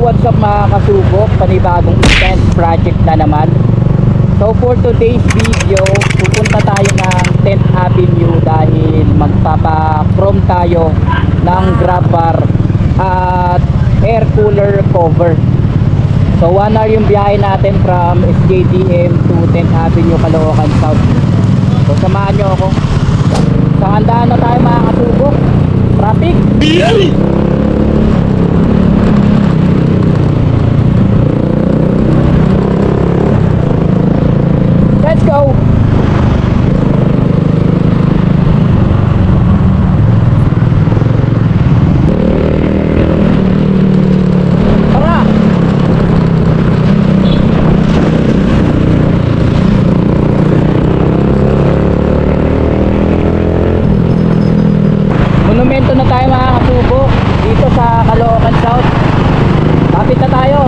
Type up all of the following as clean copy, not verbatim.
what's up mga kasubok, panibagong event project na naman. So for today's video, pupunta tayo ng 10th Avenue dahil magpapa-chrome tayo ng grab bar at air cooler cover. So 1 hour yung biyahe natin from SJDM to 10th Avenue, Caloocan South. So samahan nyo ako. Sa handaan na tayo mga kasubok. Traffic! Let's go! Tara! Monumento na tayo mga kasubok dito sa Caloocan South. Lapit na tayo.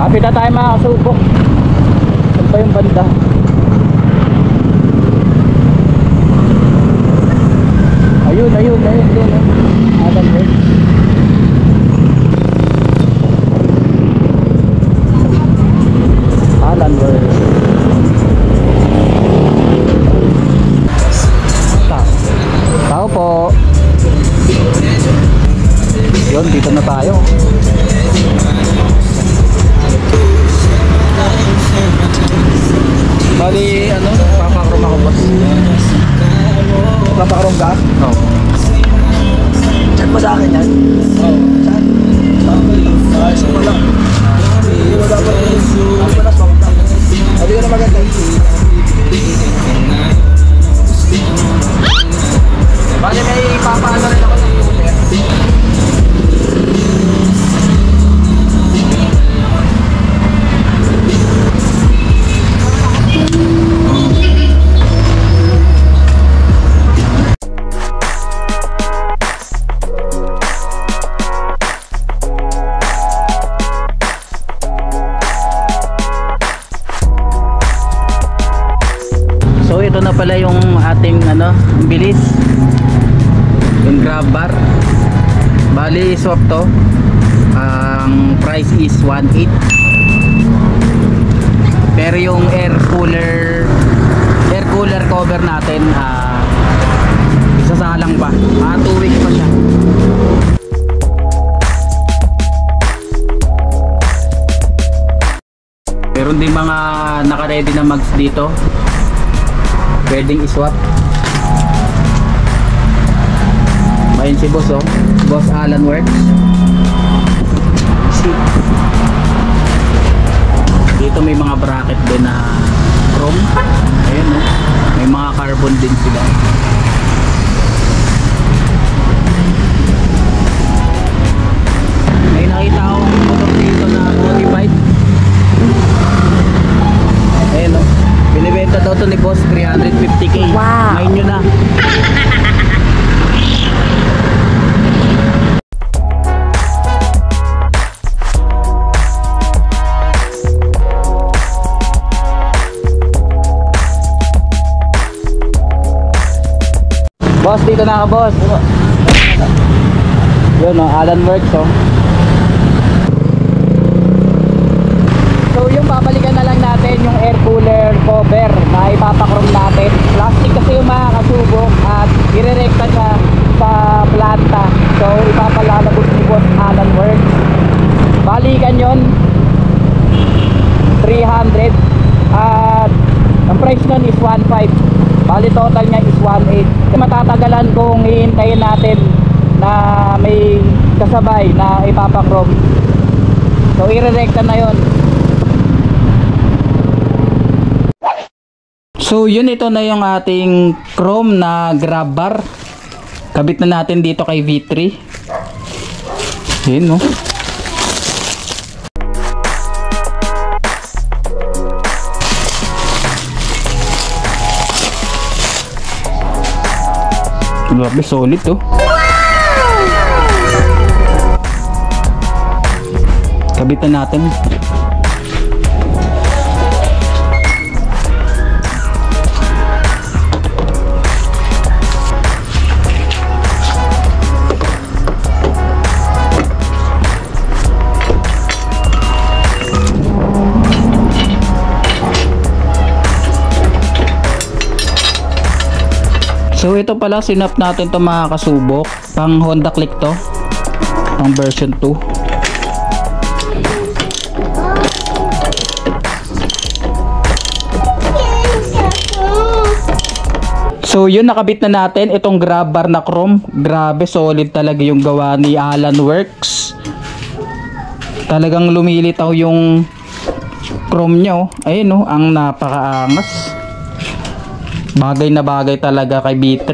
Kapit na tayo mga kasubok. Saan pa yung banda? Ayun doon Alan Works. Alan Works. Tao po. Yun, dito na tayo. Bali, papakrom ako boss. Papakrom ka? Oo. Chat mo sa akin yan? Oo. Chat? Ayos mo lang. Hindi mo dapat ang panas mo. Hindi ka na maganda. Bali, may ipapaano rin ako ng Uber. So ito na pala yung ating ang bilis, yung grab bar. Bali swap to. Ang price is 1.8. Pero yung air cooler cover natin isasalang pa. 2 weeks pa siya. Meron din mga naka-ready na mags dito. Pwedeng iswap. Ayun si boss Boss Alan Works. Dito may mga bracket din na chrome. Ayun may mga carbon din sila. May nakita akong motor dito na modified. Ayun binibenta daw to ni boss 350k. Wow. Ngayon nyo na. boss, dito na ka boss. Yun o, Allen Works o. So yung babalikan na lang natin yung air cooler cover na ipapakrom natin. Plastic kasi yung mga kasubok at irerekta siya sa planta. So ipapalalabos ni boss Allen Works. Balikan yon 300 at ang price nun is 1.5. Bali total niya is 1.8. Matatagalan kung hihintayin natin na may kasabay na ipapakrom. So irerekta na yon. So yun, ito na yung ating chrome na grab bar. Kabit na natin dito kay V3. Yun no. Grabe, solid to. Kabit na natin. So ito pala, sinap natin to mga kasubok. Pang Honda Click to, pang version 2. So yun, nakabit na natin itong grab bar na chrome. Grabe, solid talaga yung gawa ni Allen Works. Talagang lumilitaw yung chrome nya oh. Ayun oh, ang napakaangas. Bagay na bagay talaga kay B3.